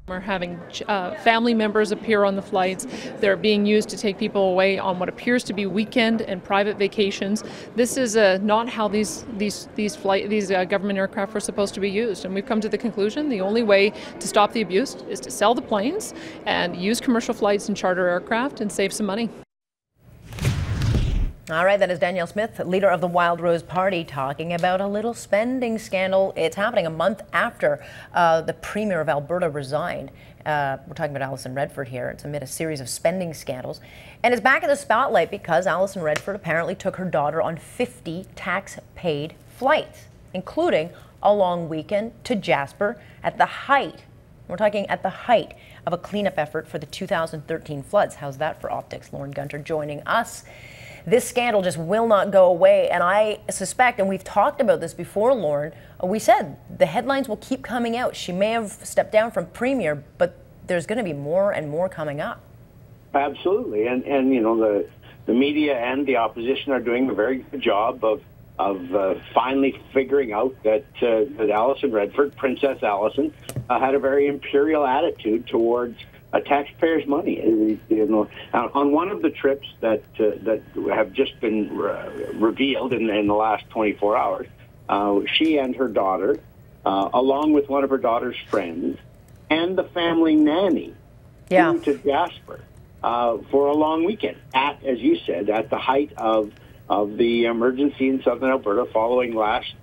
We're having family members appear on the flights. They're being used to take people away on what appears to be weekend and private vacations. This is not how these government aircraft were supposed to be used. And we've come to the conclusion the only way to stop the abuse is to sell the planes and use commercial flights and charter aircraft and save some money. All right, that is Danielle Smith, leader of the Wild Rose Party, talking about a little spending scandal. It's happening a month after the Premier of Alberta resigned. We're talking about Alison Redford here. It's amid a series of spending scandals. And it's back in the spotlight because Alison Redford apparently took her daughter on 50 tax-paid flights, including a long weekend to Jasper at the height. We're talking at the height of a cleanup effort for the 2013 floods. How's that for optics? Lauren Gunter joining us. This scandal just will not go away, and I suspect, and we've talked about this before, Lauren, we said the headlines will keep coming out. She may have stepped down from Premier, but there's going to be more and more coming up. Absolutely, and you know, the media and the opposition are doing a very good job of finally figuring out that Alison Redford, Princess Alison, had a very imperial attitude towards taxpayers' money. You know, on one of the trips that have just been revealed in the last 24 hours, she and her daughter, along with one of her daughter's friends, and the family nanny, flew to Jasper for a long weekend. As you said, at the height of the emergency in southern Alberta following last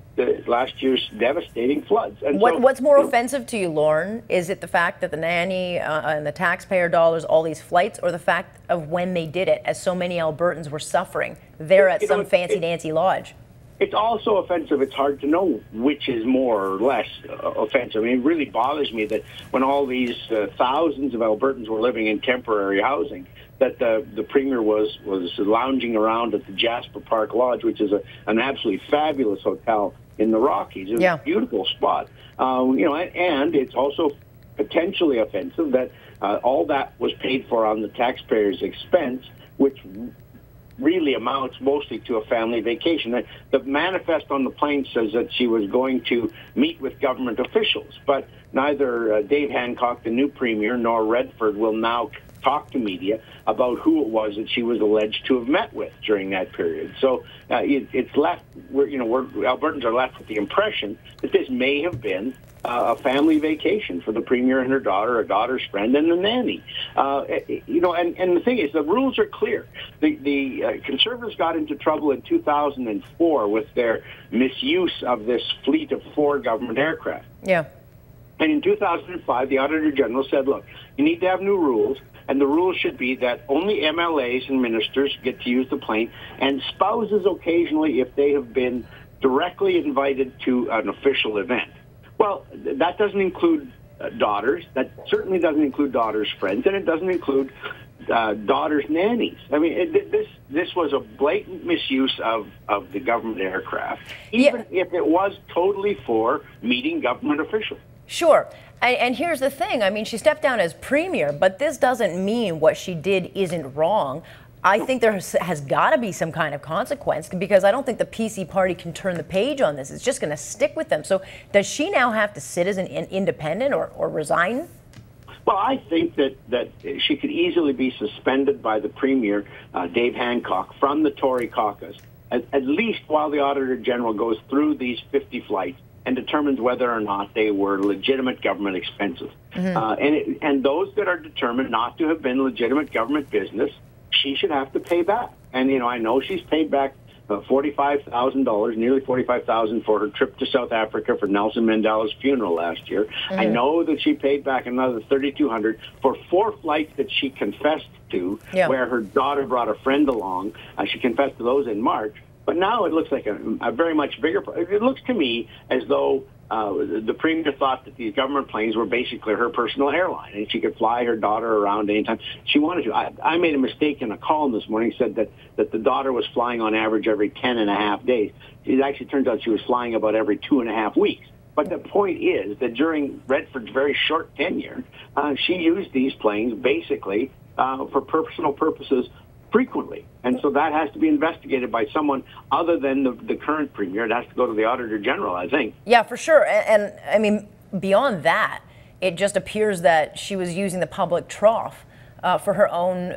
year's devastating floods. And what's more offensive to you, Lauren? Is it the fact that the nanny and the taxpayer dollars, all these flights, or the fact of when they did it, as so many Albertans were suffering there at some fancy-dancy lodge? It's also offensive. It's hard to know which is more or less offensive. I mean, it really bothers me that when all these thousands of Albertans were living in temporary housing, that the Premier was lounging around at the Jasper Park Lodge, which is an absolutely fabulous hotel in the Rockies. It's a beautiful spot. You know, and it's also potentially offensive that all that was paid for on the taxpayers' expense, which really amounts mostly to a family vacation. The manifest on the plane says that she was going to meet with government officials, but neither Dave Hancock, the new Premier, nor Redford will now talk to media about who it was that she was alleged to have met with during that period. So it's left, Albertans are left with the impression that this may have been a family vacation for the Premier and her daughter's friend, and the nanny. You know, and the thing is, the rules are clear. The Conservatives got into trouble in 2004 with their misuse of this fleet of 4 government aircraft. Yeah. And in 2005, the Auditor General said, look, you need to have new rules, and the rules should be that only MLAs and ministers get to use the plane, and spouses occasionally if they have been directly invited to an official event. Well, that doesn't include daughters. That certainly doesn't include daughters' friends, and it doesn't include daughters' nannies. I mean, this was a blatant misuse of the government aircraft, even if it was totally for meeting government officials. Sure. And here's the thing. I mean, she stepped down as Premier, but this doesn't mean what she did isn't wrong. I think there has got to be some kind of consequence, because I don't think the PC party can turn the page on this. It's just going to stick with them. So does she now have to sit as an independent or resign? Well, I think that she could easily be suspended by the Premier, Dave Hancock, from the Tory caucus, at least while the Auditor General goes through these 50 flights and determines whether or not they were legitimate government expenses. And those that are determined not to have been legitimate government business, she should have to pay back. And, you know, I know she's paid back $45,000, nearly $45,000 for her trip to South Africa for Nelson Mandela's funeral last year. I know that she paid back another $3,200 for 4 flights that she confessed to, where her daughter brought a friend along. She confessed to those in March. But now it looks like a very much bigger. It looks to me as though the Premier thought that these government planes were basically her personal airline, and she could fly her daughter around anytime she wanted to. I made a mistake in a column this morning, said that the daughter was flying on average every 10.5 days. It actually turns out she was flying about every 2.5 weeks. But the point is that during Redford's very short tenure, she used these planes basically for personal purposes frequently. And so that has to be investigated by someone other than the current Premier. It has to go to the Auditor General, I think. Yeah, for sure. And I mean, beyond that, it just appears that she was using the public trough for her own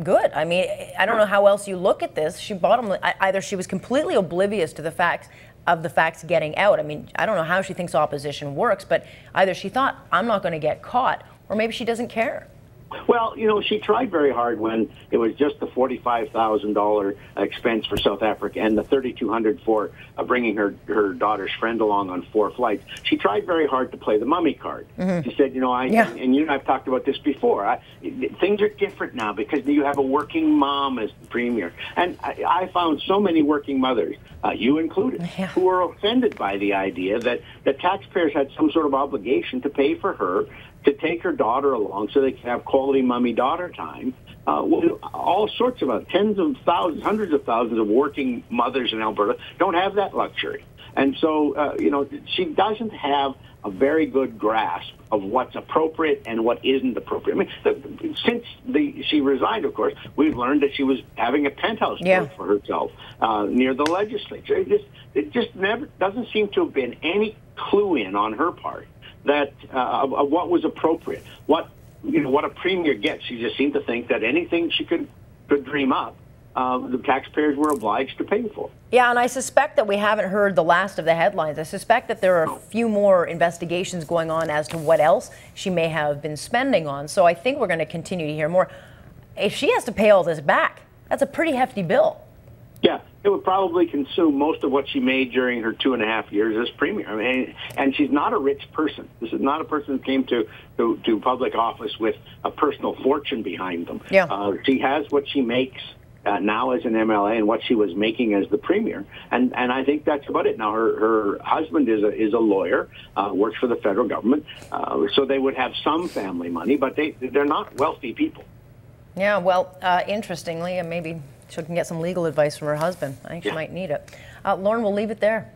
good. I mean, I don't know how else you look at this. Either she was completely oblivious to the facts getting out. I mean, I don't know how she thinks opposition works, but either she thought, I'm not going to get caught, or maybe she doesn't care. Well, she tried very hard when it was just the $45,000 expense for South Africa and the $3,200 for bringing her daughter's friend along on 4 flights. She tried very hard to play the mummy card. She said, and you and I've talked about this before. Things are different now because you have a working mom as the premier. And I found so many working mothers, you included, who were offended by the idea that the taxpayers had some sort of obligation to pay for her to take her daughter along so they can have quality mummy-daughter time. All sorts of tens of thousands, hundreds of thousands of working mothers in Alberta don't have that luxury. And so, she doesn't have a very good grasp of what's appropriate and what isn't appropriate. I mean, since she resigned, of course, we've learned that she was having a penthouse built for herself near the legislature. It just never doesn't seem to have been any clue in on her part that of what was appropriate, what a premier gets. She just seemed to think that anything she could dream up, the taxpayers were obliged to pay for. Yeah, and I suspect that we haven't heard the last of the headlines. I suspect that there are a few more investigations going on as to what else she may have been spending on. So I think we're going to continue to hear more. If she has to pay all this back, that's a pretty hefty bill. Yeah. It would probably consume most of what she made during her 2.5 years as premier. I mean, and she's not a rich person. This is not a person who came to public office with a personal fortune behind them. Yeah. She has what she makes now as an MLA and what she was making as the premier, and I think that's about it. Now her husband is a lawyer, works for the federal government, so they would have some family money, but they're not wealthy people. Yeah. Well, interestingly, and maybe she can get some legal advice from her husband. I think she might need it. Lauren, we'll leave it there.